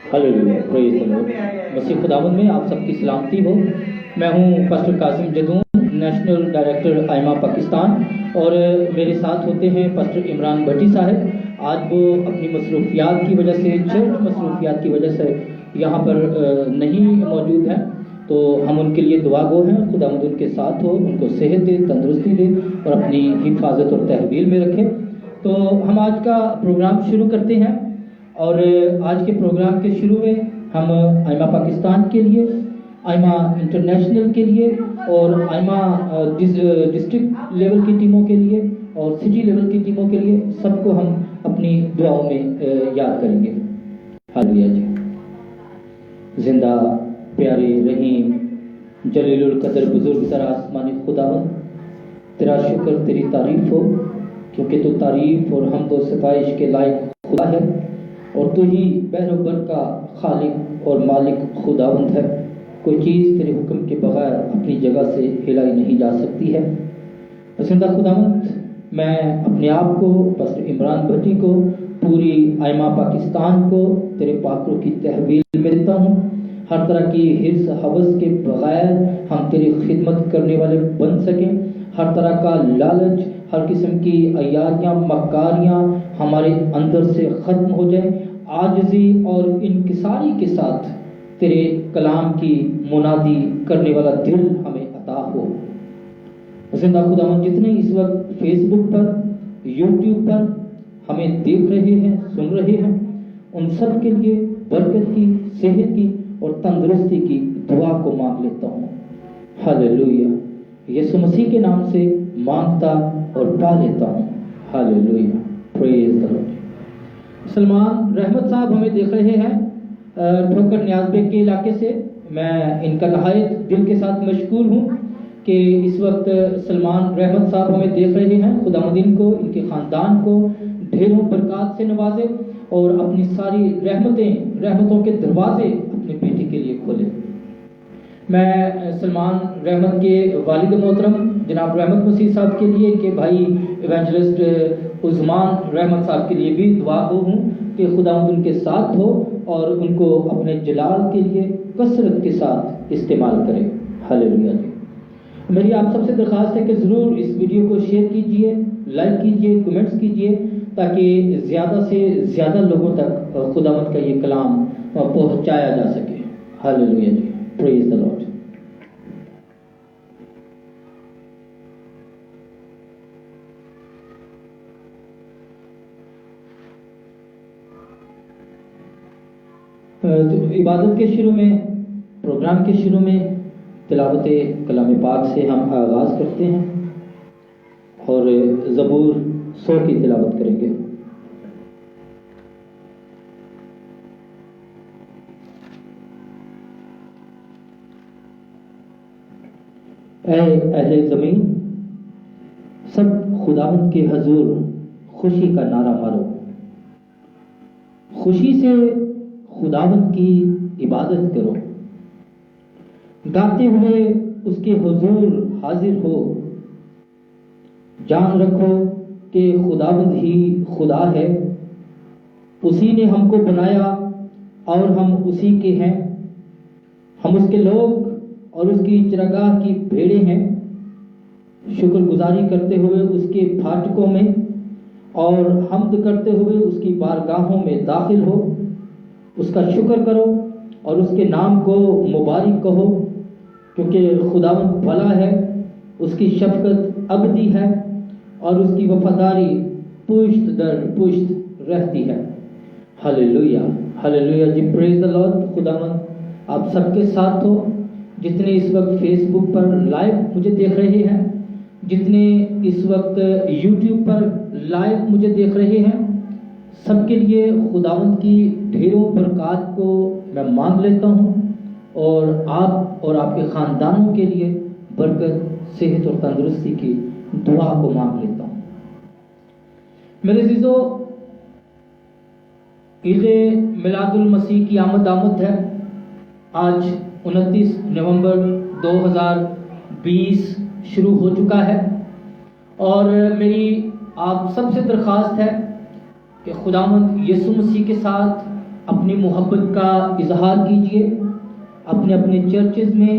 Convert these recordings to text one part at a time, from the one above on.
Hallelujah, praise the Lord. मसीह खुदावंद में आप सबकी सलामती हो। मैं हूं pastor Kasim Jadoon, national director Aima Pakistan, और मेरे साथ होते हैं पास्टर इमरान भट्टी साहब। आज वो अपनी मसरूफियात की वजह से, चर्च मसरूफियात की वजह से यहाँ पर नहीं मौजूद हैं, तो हम उनके लिए दुआ गो हैं। खुदावंद उनके साथ हो, उनको सेहत दे, तंदुरुस्ती दे और अपनी हिफाजत और तहवील में रखे। तो हम आज का प्रोग्राम शुरू करते हैं, और आज के प्रोग्राम के शुरू में हम आइमा पाकिस्तान के लिए, आइमा इंटरनेशनल के लिए और आइमा डिस्ट्रिक्ट लेवल की टीमों के लिए और सिटी लेवल की टीमों के लिए सबको हम अपनी दुआओं में याद करेंगे। हालेलुया जी। जिंदा प्यारे रहीम जलीलुल कदर बुजुर्ग सर आसमानी खुदावंद, तेरा शुक्र, तेरी तारीफ हो, क्योंकि तो तारीफ और हमद व सताइश के लायक खुदा है, और तू ही बहरोबर का खालिक और मालिक खुदावंद है। कोई चीज़ तेरे हुक्म के बगैर अपनी जगह से हिलाई नहीं जा सकती है। पसंदा खुदावंद, मैं अपने आप को, पास्टर इमरान भट्टी को, पूरी आइमा पाकिस्तान को तेरे पाकों की तहवील में देता हूँ। हर तरह की हिर्स हवस के बगैर हम तेरी खिदमत करने वाले बन सकें। हर तरह का लालच, हर किस्म की अयारियाँ, मक्कारियाँ हमारे अंदर से ख़त्म हो जाएं। आजिज़ी और इनकिसारी के साथ तेरे कलाम की मुनादी करने वाला दिल हमें अता हो। जिंदा खुदावंद, जितने इस वक्त फेसबुक पर, यूट्यूब पर हमें देख रहे हैं, सुन रहे हैं, उन सब के लिए बरकत की, सेहत की और तंदुरुस्ती की दुआ को मांग लेता हूँ। हालेलुया। यीशु मसीह के नाम से मांगता और पा लेता हूँ। Hallelujah, praise the Lord. Salman रहमत साहब हमें देख रहे हैं ठोकर न्याज़बेग के इलाके से। मैं इनका नहायत दिल के साथ मशकूर हूँ कि इस वक्त सलमान रहमत साहब हमें देख रहे हैं। खुदावंद इनको, इनके ख़ानदान को ढेरों बरक़ात से नवाजे और अपनी सारी रहमतों के दरवाजे अपने बेटे के लिए खोले। मैं सलमान रहमत के वालिद मोहतरम जनाब रहमत मसीह साहब के लिए, इनके भाई इवेंजलिस्ट उस्मान रहमत साहब के लिए भी दुआ गो हूँ कि खुदावंद उनके साथ हो और उनको अपने जलाल के लिए कसरत के साथ इस्तेमाल करें। हालेलुया जी। मेरी आप सबसे दरख्वास्त है कि ज़रूर इस वीडियो को शेयर कीजिए, लाइक कीजिए, कमेंट्स कीजिए, ताकि ज़्यादा से ज़्यादा लोगों तक खुदावंद का ये कलाम पहुँचाया जा सके। हालेलुया जी, प्रेज़ द लॉर्ड। तो इबादत के शुरू में, प्रोग्राम के शुरू में तिलावत कलाम पाक से हम आगाज़ करते हैं और ज़बूर 100 की तिलावत करेंगे। ऐ अहले ज़मीन, सब खुदावंद के हजूर खुशी का नारा मारो। खुशी से खुदावंद की इबादत करो, गाते हुए उसके हुजूर हाजिर हो। जान रखो कि खुदावंद ही खुदा है, उसी ने हमको बनाया और हम उसी के हैं। हम उसके लोग और उसकी चरागाह की भेड़ें हैं। शुक्रगुजारी करते हुए उसके फाटकों में और हम्द करते हुए उसकी बारगाहों में दाखिल हो। उसका शुक्र करो और उसके नाम को मुबारक कहो, क्योंकि खुदावंद भला है, उसकी शफकत अबदी है और उसकी वफादारी पुश्त दर पुश्त रहती है। हालेलुया, हालेलुया जी, प्रेज़ द लॉर्ड। खुदावंद आप सबके साथ हो, जितने इस वक्त फेसबुक पर लाइव मुझे देख रहे हैं, जितने इस वक्त यूट्यूब पर लाइव मुझे देख रहे हैं, सबके लिए खुदावंद की ढेरों बरक़ात को मैं मांग लेता हूँ, और आप और आपके ख़ानदानों के लिए बरकत, सेहत और तंदुरुस्ती की दुआ को मांग लेता हूँ। मेरे अज़ीज़ों, ईद मिलादुल मसीह की आमद है। आज 29 नवंबर 2020 शुरू हो चुका है, और मेरी आप सबसे दरख्वास्त है कि खुदावंद यीशु मसीह के साथ اپنی محبت کا اظہار کیجئے، اپنے اپنے چرچز میں،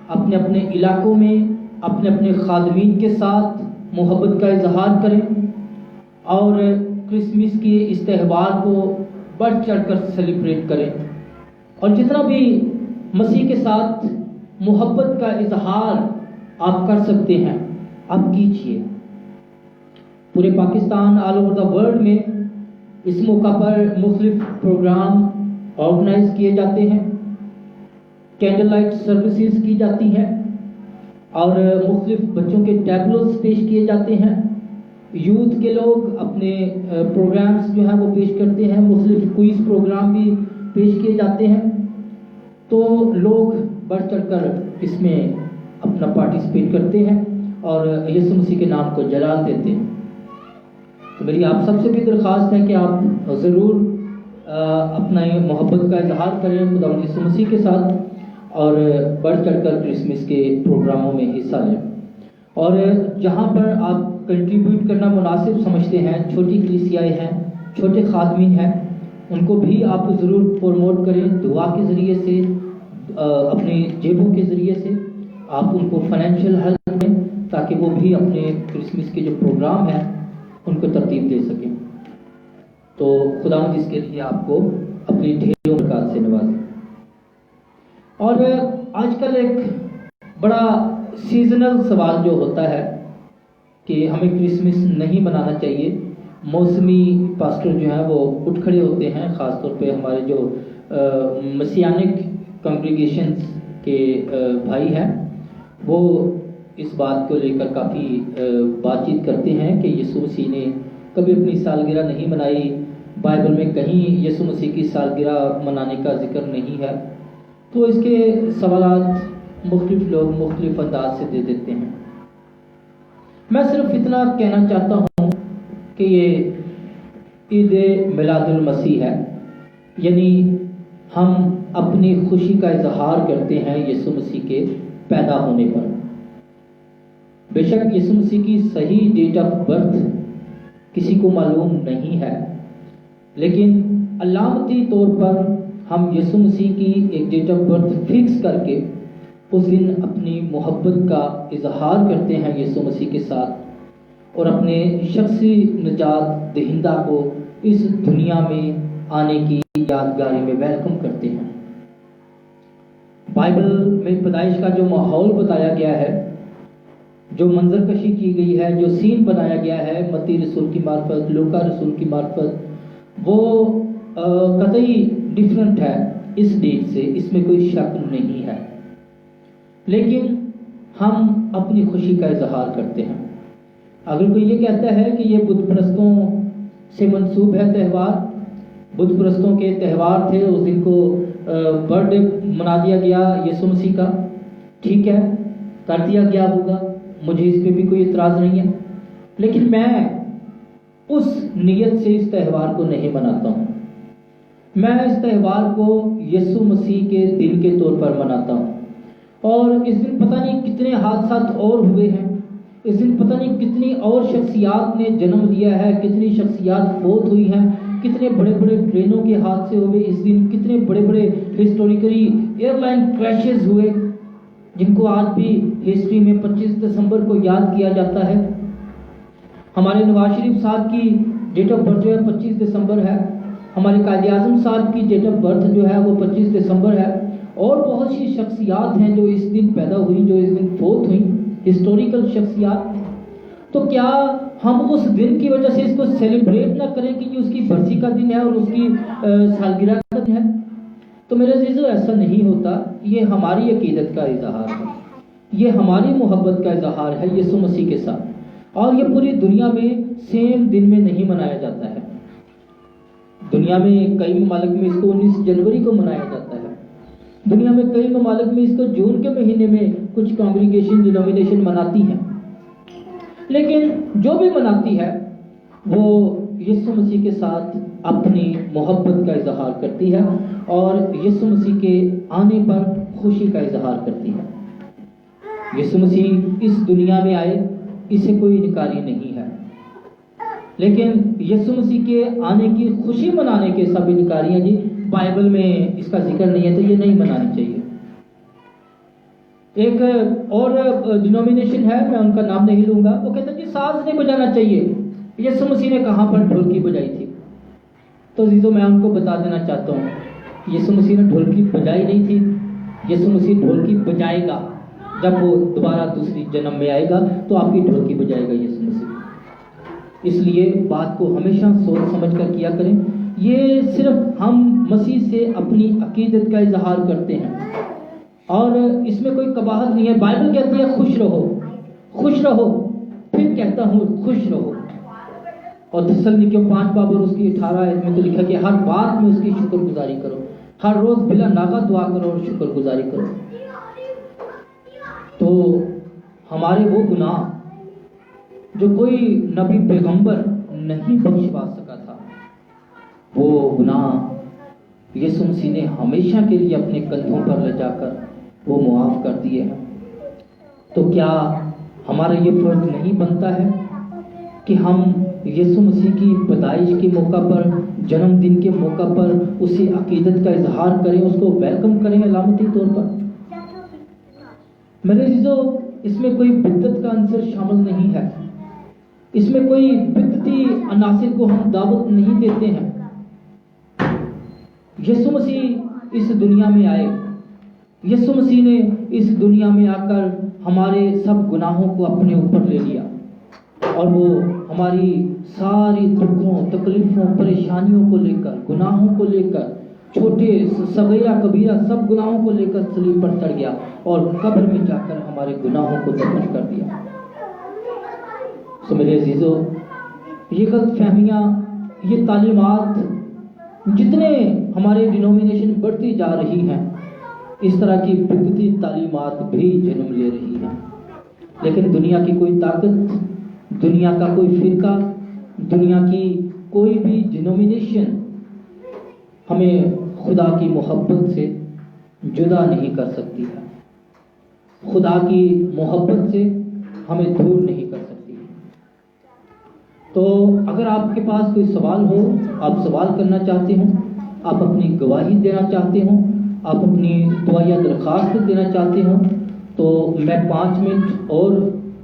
اپنے اپنے علاقوں میں، اپنے اپنے خادمین کے ساتھ محبت کا اظہار کریں اور کرسمس کے اس تہوار کو بڑھ چڑھ کر سیلیبریٹ کریں، اور جتنا بھی مسیح کے ساتھ محبت کا اظہار آپ کر سکتے ہیں آپ کیجئے۔ پورے Pakistan, all over the world میں اس موقع پر مختلف پروگرام آرگنائز کیے جاتے ہیں، کینڈل لائٹ سروسز کی جاتی ہیں اور مختلف بچوں کے ٹیبلوز پیش کیے جاتے ہیں، یوتھ کے لوگ اپنے پروگرامز جو ہیں وہ پیش کرتے ہیں، مختلف کوئز پروگرام بھی پیش کیے جاتے ہیں، تو لوگ بڑھ چڑھ کر اس میں اپنا پارٹیسپیٹ کرتے ہیں اور یسوع مسیح کے نام کو جلال دیتے ہیں۔ تو میری آپ سب سے بھی درخواست ہے کہ آپ ضرور اپنا محبت کا اظہار کریں خداوند یسوع مسیح کے ساتھ اور بڑھ چڑھ کر کرسمس کے پروگراموں میں حصہ لیں، اور جہاں پر آپ کنٹریبیوٹ کرنا مناسب سمجھتے ہیں، چھوٹی کلیسیائیں ہیں، چھوٹے خادمین ہیں، ان کو بھی آپ ضرور پروموٹ کریں، دعا کے ذریعے سے، اپنی جیبوں کے ذریعے سے آپ ان کو فائنینشیل ہیلپ دیں تاکہ وہ بھی اپنے کرسمس کے جو پروگرام ہیں ان کو ترتیب دے سکیں۔ تو خداوند اس کے لیے آپ کو اپنی ڈھیروں برکات سے نوازے۔ اور آج کل ایک بڑا سیزنل سوال جو ہوتا ہے کہ ہمیں کرسمس نہیں منانا چاہیے، موسمی پاسٹر جو ہیں وہ اٹھ کھڑے ہوتے ہیں، خاص طور پہ ہمارے جو مسیانک کنگریگیشنز کے بھائی ہیں، وہ اس بات کو لے کر کافی بات چیت کرتے ہیں کہ یسوع مسیح نے کبھی اپنی سالگرہ نہیں منائی، بائبل میں کہیں یسوع مسیح کی سالگرہ منانے کا ذکر نہیں ہے، تو اس کے سوالات مختلف لوگ مختلف انداز سے دے دیتے ہیں۔ میں صرف اتنا کہنا چاہتا ہوں کہ یہ عید میلاد المسیح ہے، یعنی ہم اپنی خوشی کا اظہار کرتے ہیں یسوع مسیح کے پیدا ہونے پر۔ بے شک یسوع مسیح کی صحیح ڈیٹ آف برتھ کسی کو معلوم نہیں ہے، لیکن علامتی طور پر ہم یسوع مسیح کی ایک ڈیٹ آف برتھ فکس کر کے اس دن اپنی محبت کا اظہار کرتے ہیں یسوع مسیح کے ساتھ، اور اپنے شخصی نجات دہندہ کو اس دنیا میں آنے کی یادگاری میں ویلکم کرتے ہیں۔ بائبل میں پیدائش کا جو ماحول بتایا گیا ہے، جو منظر کشی کی گئی ہے، جو سین بنایا گیا ہے متی رسول کی معرفت، لوکا رسول کی معرفت، وہ قطعی ڈیفرنٹ ہے اس ڈیٹ سے، اس میں کوئی شک نہیں ہے، لیکن ہم اپنی خوشی کا اظہار کرتے ہیں۔ اگر کوئی یہ کہتا ہے کہ یہ بت پرستوں سے منسوب ہے تہوار، بت پرستوں کے تہوار تھے، اس دن کو برتھ ڈے منا دیا گیا یسوع مسیح کا، ٹھیک ہے، کر دیا گیا ہوگا، مجھے اس پہ بھی کوئی اعتراض نہیں ہے، لیکن میں اس نیت سے اس تہوار کو نہیں مناتا ہوں۔ میں اس تہوار کو یسوع مسیح کے دن کے طور پر مناتا ہوں، اور اس دن پتہ نہیں کتنے حادثات اور ہوئے ہیں، اس دن پتہ نہیں کتنی اور شخصیات نے جنم لیا ہے، کتنی شخصیات فوت ہوئی ہیں، کتنے بڑے بڑے ٹرینوں کے حادثے ہوئے اس دن، کتنے بڑے بڑے ہسٹوریکلی ایئر لائن کریشز ہوئے جن کو آج بھی ہسٹری میں 25 دسمبر کو یاد کیا جاتا ہے۔ ہمارے نواز شریف صاحب کی ڈیٹ آف برتھ جو ہے 25 دسمبر ہے، ہمارے قائد اعظم صاحب کی ڈیٹ آف برتھ جو ہے وہ 25 دسمبر ہے، اور بہت سی شخصیات ہیں جو اس دن پیدا ہوئی، جو اس دن فوت ہوئیں، ہسٹوریکل شخصیات۔ تو کیا ہم اس دن کی وجہ سے اس کو سیلیبریٹ نہ کریں کہ یہ اس کی برسی کا دن ہے اور اس کی سالگرہ کا دن ہے؟ تو میرے عزیزو ایسا نہیں ہوتا، یہ ہماری عقیدت کا اظہار ہے، یہ ہماری محبت کا اظہار ہے یسوع مسیح کے ساتھ، اور یہ پوری دنیا میں سیم دن میں نہیں منایا جاتا ہے۔ دنیا میں کئی ممالک میں اس کو 19 جنوری کو منایا جاتا ہے، دنیا میں کئی ممالک میں اس کو جون کے مہینے میں کچھ کانگریگیشن ڈینومینیشن مناتی ہیں، لیکن جو بھی مناتی ہے وہ یسوع مسیح کے ساتھ اپنی محبت کا اظہار کرتی ہے اور یسوع مسیح کے آنے پر خوشی کا اظہار کرتی ہے۔ یسوع مسیح اس دنیا میں آئے، اسے کوئی انکاری نہیں ہے، لیکن یسوع مسیح کے آنے کی خوشی منانے کے سب انکاریاں جی بائبل میں اس کا ذکر نہیں ہے تو یہ نہیں منانی چاہیے. ایک اور ڈینومینیشن ہے، میں ان کا نام نہیں لوں گا، وہ کہتے ہیں جی ساز نہیں بجانا چاہیے. یسوع مسیح نے کہاں پر ڈھولکی بجائی تھی؟ تو عزیزو میں ان کو بتا دینا چاہتا ہوں، یسوع مسیح نے ڈھولکی بجائی نہیں تھی. یسوع مسیح ڈھولکی بجائے گا جب وہ دوبارہ دوسری جنم میں آئے گا تو آپ کی ڈھولکی بجائے گا یسوع مسیح. اس لیے بات کو ہمیشہ سوچ سمجھ کر کیا کریں. یہ صرف ہم مسیح سے اپنی عقیدت کا اظہار کرتے ہیں اور اس میں کوئی قباحت نہیں ہے. بائبل کہتی ہے خوش رہو، خوش رہو، پھر کہتا ہوں خوش رہو. اور تسلنیکیوں 5 باب اور اس کی 18 آیت میں تو لکھا کہ ہر بات میں اس کی شکر گزاری کرو، ہر روز بلا ناغہ دعا کرو اور شکر گزاری کرو. تو ہمارے وہ گناہ جو کوئی نبی پیغمبر نہیں بخشوا سکا تھا، وہ گناہ یسوع مسیح نے ہمیشہ کے لیے اپنے کندھوں پر لے جا کر وہ معاف کر دیے ہیں. تو کیا ہمارا یہ فرض نہیں بنتا ہے کہ ہم یسوع مسیح کی پیدائش کے موقع پر، جنم دن کے موقع پر اسی عقیدت کا اظہار کریں، اس کو ویلکم کریں علامتی طور پر؟ میرے عزیزو، اس میں کوئی بدعت کا عنصر شامل نہیں ہے، اس میں کوئی بدعتی عناصر کو ہم دعوت نہیں دیتے ہیں. یسوع مسیح اس دنیا میں آئے، یسوع مسیح نے اس دنیا میں آ کر ہمارے سب گناہوں کو اپنے اوپر لے لیا اور وہ ہماری ساری دکھوں، تکلیفوں، پریشانیوں کو لے کر، گناہوں کو لے کر، چھوٹے صغیرہ کبیرہ سب گناہوں کو لے کر صلیب پر چڑھ گیا اور قبر میں جا کر ہمارے گناہوں کو دفن کر دیا. تو میرے عزیزو، یہ غلط فہمیاں، یہ تعلیمات جتنے ہمارے ڈینومینیشن بڑھتی جا رہی ہیں، اس طرح کی بدعتی تعلیمات بھی جنم لے رہی ہیں. لیکن دنیا کی کوئی طاقت، دنیا کا کوئی فرقہ، دنیا کی کوئی بھی ڈینومینیشن ہمیں خدا کی محبت سے جدا نہیں کر سکتی ہے، خدا کی محبت سے ہمیں دور نہیں کر سکتی. تو اگر آپ کے پاس کوئی سوال ہو، آپ سوال کرنا چاہتے ہوں، آپ اپنی گواہی دینا چاہتے ہوں، آپ اپنی دعائیہ درخواست دینا چاہتے ہوں، تو میں 5 منٹ اور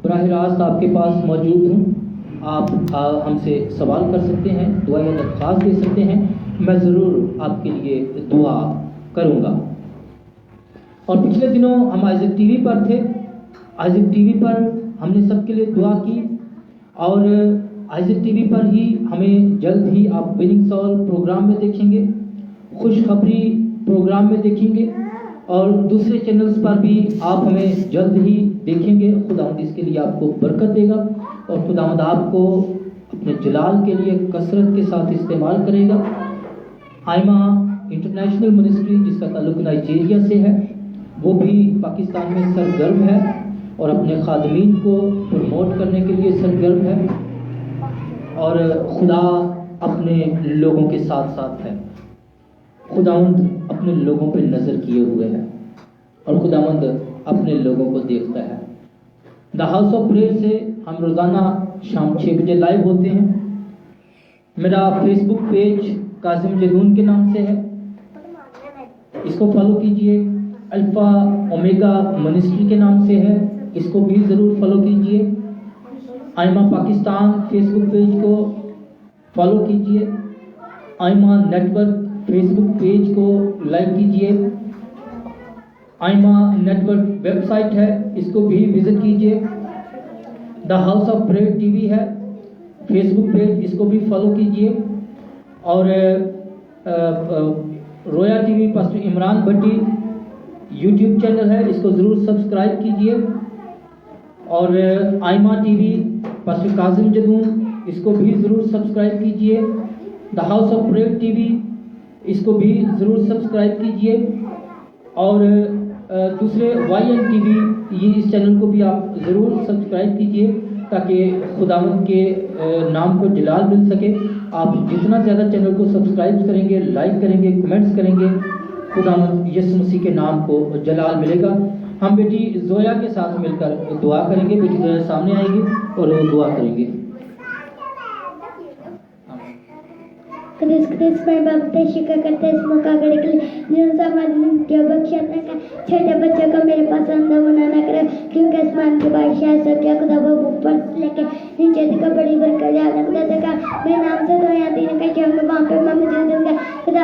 براہ راست آپ کے پاس موجود ہوں. آپ ہم سے سوال کر سکتے ہیں، دعائیہ درخواست دے سکتے ہیں، میں ضرور آپ کے لیے دعا کروں گا. اور پچھلے دنوں ہم آئزک ٹی وی پر تھے، آئزک ٹی وی پر ہم نے سب کے لیے دعا کی، اور آئزک ٹی وی پر ہی ہمیں جلد ہی آپ وننگ سال پروگرام میں دیکھیں گے، خوشخبری پروگرام میں دیکھیں گے، اور دوسرے چینلز پر بھی آپ ہمیں جلد ہی دیکھیں گے. خداوند اس کے لیے آپ کو برکت دے گا اور خداوند آپ کو اپنے جلال کے لیے کثرت کے ساتھ استعمال کرے گا. آئمہ انٹرنیشنل منسٹری جس کا تعلق نائجیریا سے ہے، وہ بھی پاکستان میں سرگرم ہے اور اپنے خادمین کو پروموٹ کرنے کے لیے سرگرم ہے، اور خدا اپنے لوگوں کے ساتھ ساتھ ہے. خداوند اپنے لوگوں پہ نظر کیے ہوئے ہے اور خداوند اپنے لوگوں کو دیکھتا ہے. دا ہاؤس آف پریئر سے ہم روزانہ شام 6 بجے لائیو ہوتے ہیں. میرا فیس بک پیج کاظم جدون کے نام سے ہے، اس کو فالو کیجئے. الفا اومیگا منسٹری کے نام سے ہے، اس کو بھی ضرور فالو کیجئے. آئمہ پاکستان فیس بک پیج کو فالو کیجئے. آئمہ نیٹ ورک فیس بک پیج کو لائک کیجئے. آئمہ نیٹ ورک ویب سائٹ ہے، اس کو بھی وزٹ کیجئے. The house of prayer T وی ہے فیس بک پیج، اس کو بھی فالو کیجئے. اور Roya T V pastor Imran Bhatti YouTube channel ہے، اس کو ضرور سبسکرائب کیجئے. اور Aima T V pastor Kazim Jadoon, اس کو بھی ضرور سبسکرائب کیجئے. The house of prayer T V, اس کو بھی ضرور سبسکرائب کیجئے. اور دوسرے وائی این ٹی وی، یہ اس چینل کو بھی آپ ضرور سبسکرائب کیجئے تاکہ خداوند کے نام کو جلال مل سکے. آپ جتنا زیادہ چینل کو سبسکرائب کریں گے، لائک کریں گے، کمنٹس کریں گے، خداوند یسوع مسیح کے نام کو جلال ملے گا. ہم بیٹی زویا کے ساتھ مل کر دعا کریں گے. بیٹی زویا سامنے آئے گی اور وہ دعا کریں گے. क्रिस में बाप शिक्का करते इस मौका के लिए जो समाज जो बख्शा का छोटे बच्चों को मेरे पसंद बनाना करे क्योंकि आसमान के बादशाह सब क्या खुदा वो ऊपर से लेके नीचे तक बड़ी बरकत ज्यादा खुदा तक मैं नाम से तो यहाँ दिन का जन्म वहाँ पे मैं मौजूद हूँ खुदा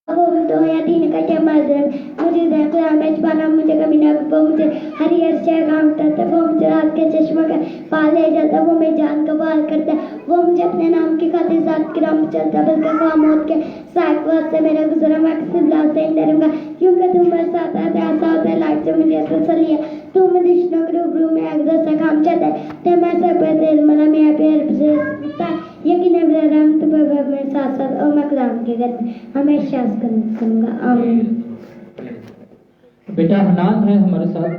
वो तो यहाँ दिन का जन्म मौजूद है खुदा मेजबाना मुझे कभी ना वो मुझे हरी अर्शा काम करता वो मुझे रात के चश्मा का पाल ले जाता वो मेरी जान का पाल करता वो मुझे अपने नाम की खातिर साथ की राह में चलता बल्कि खुदा मौत के साथ से मेरा गुजरा मैं किसी बिलाव से डरूंगा क्योंकि तुम मेरे साथ आते ऐसा होता है लाइट से मुझे तसल्ली है तू मैं दुश्मनों के रूबरू में अगर से काम चाहता है तो मैं सब पे दिल मना मेरा पैर से यकीन है मेरा राम तो मेरे साथ साथ और मैं खुदा के घर में हमेशा करूंगा आमीन। बेटा हनान है हमारे साथ,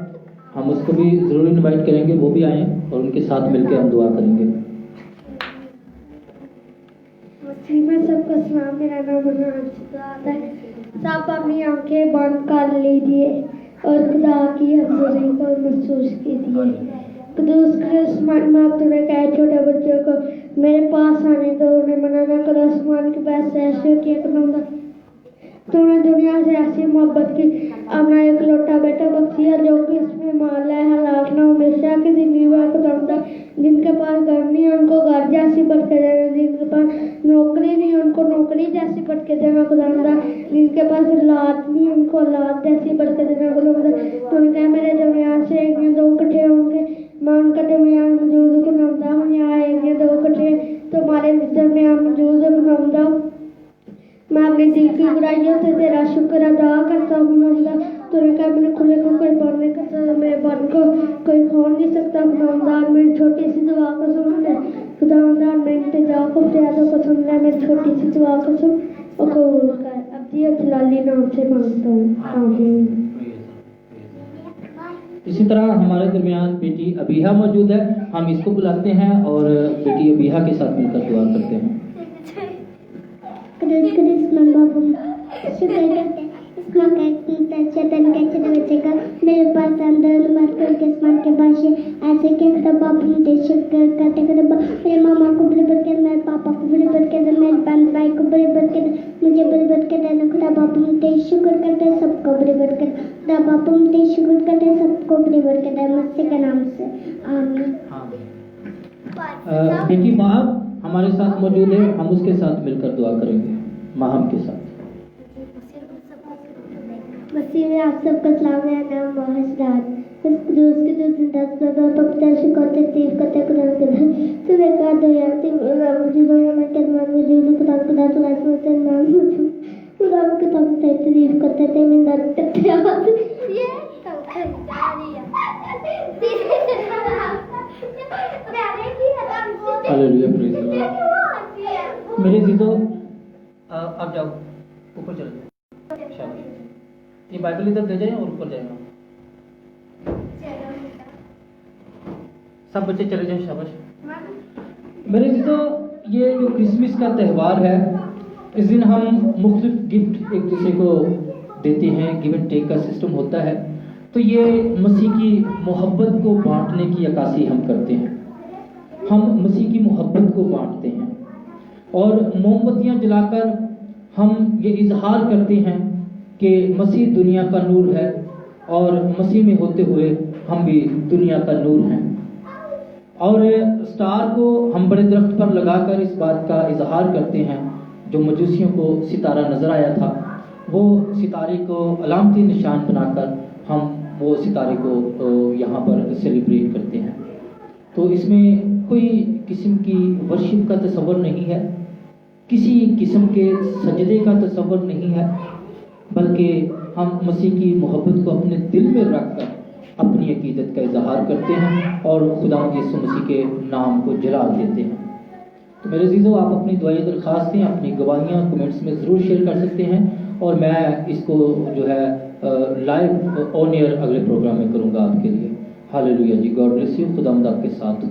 हम उसको भी जरूर इनवाइट करेंगे, वो भी आए और उनके साथ मिलकर हम दुआ करेंगे। में सबको सलाम, मेरा नाम आता है। सब अपनी आंखें बंद कर लीजिए और खुदा की हज़ूरी को महसूस कीजिए। कुदूस आसमान में आप तुम्हें कहे छोटे बच्चों को मेरे पास आने दो, उन्हें मनाना करो आसमान के पास ऐसे किया करूँगा। तूने दुनिया से ऐसी मोहब्बत की अपना एक लौटा बेटा बख्शिया जो कि इसमें माल है हलाक ना हमेशा की जिंदगी में खुदावंदा जिनके पास घर नहीं है उनको घर जैसी बरकत देना, जिनके पास नौकरी नहीं है उनको नौकरी जैसी बरकत देना खुदावंदा, जिनके पास औलाद नहीं है उनको औलाद जैसी बरकत देना खुदावंदा। तूने कहा मेरे दरमियान से एक या दो इकट्ठे होंगे मैं उनका दरमियान मौजूद खुदावंदा हूँ, यहाँ एक या दो इकट्ठे तुम्हारे दरमियान मौजूद खुदावंदा। मैं अपने दिल की बुराइयों से तेरा शुक्र अदा करता हूँ खुदा। तूने कहा मेरे खुले को कोई पढ़ने का मेरे बन को कोई खोल नहीं सकता खुदावंदा। मेरी छोटी सी दुआ को सुन ले खुदावंदा, मेरे इंतजार को प्यारों को सुन ले, मेरी छोटी सी दुआ को सुन और कबूल कर। अब जी जलाली नाम से मांगता हूँ आमीन। इसी तरह हमारे दरमियान बेटी अबीहा मौजूद है, हम इसको बुलाते हैं और बेटी अबीहा के साथ मिलकर दुआ करते हैं। मेरे पास अंदर मार्कर के आसमान के बादशाह ऐसे के खुदा मुझे शुक्र करते खुदा मेरे मामा को बड़ी बरकत, मेरे पापा को बड़ी बरकत, मेरे बहन भाई को बड़ी बरकत, मुझे बड़ी बरकत देना खुदा बापू मुझे शुक्र करते सबको बड़ी बरकत, खुदा बापू मुझे शुक्र करते सबको बड़ी बरकत है मसीह के नाम से आमीन। बेटी माहब हमारे साथ मौजूद है, हम उसके साथ मिलकर दुआ करेंगे माहब के साथ। मसीह में आप सबका सलाम, मेरा नाम मोहसिरात दोस्त के दोस्त दस बाबा पपता शुक्र तीर करते कुरान के नाम तुम्हें कहा दो यार तुम मौजूद हो मैं के नाम मौजूद खुदा खुदा खुदा से नाम मौजूद खुदा के तुम से तारीफ करते थे मैं दर्द करते आवाज ये तो खरीदारी है हालेलुया प्रेज़ गॉड। मेरे जीजो आप जाओ ऊपर चले जाओ, शाबाश। ये बाइबल इधर दे जाए और ऊपर जाएगा, सब बच्चे चले जाएं, शाबाश। मेरे जीजो ये जो क्रिसमस का त्यौहार है, इस दिन हम मुख्तलिफ गिफ्ट एक दूसरे को देते हैं, गिव एंड टेक का सिस्टम होता है। तो ये मसीह की मोहब्बत को बांटने की अक्कासी हम करते हैं, हम मसीह की मोहब्बत को बांटते हैं और मोमबत्तियां जलाकर हम ये इजहार करते हैं कि मसीह दुनिया का नूर है और मसीह में होते हुए हम भी दुनिया का नूर हैं। और स्टार को हम बड़े दरख्त पर लगाकर इस बात का इजहार करते हैं, जो मजूसियों को सितारा नज़र आया था, वो सितारे को अलामती निशान बनाकर हम वो सितारे को यहाँ पर सेलिब्रेट करते हैं। तो इसमें कोई किस्म की वर्शिप का तस्वर नहीं है, किसी किस्म के सजदे का तस्वर नहीं है, बल्कि हम मसीह की मोहब्बत को अपने दिल में रखकर अपनी अकीदत का इजहार करते हैं और खुदा यीशु मसीह के नाम को जलाल देते हैं। तो मेरे अज़ीज़ों, आप अपनी दुआई दरख्वास्तें, अपनी गवाहियाँ कमेंट्स में ज़रूर शेयर कर सकते हैं और मैं इसको जो है लाइव ऑन एयर अगले प्रोग्राम में करूँगा आपके लिए। हालेलुया जी, गॉड ब्लेस यू, खुदावंद आपके साथ हो।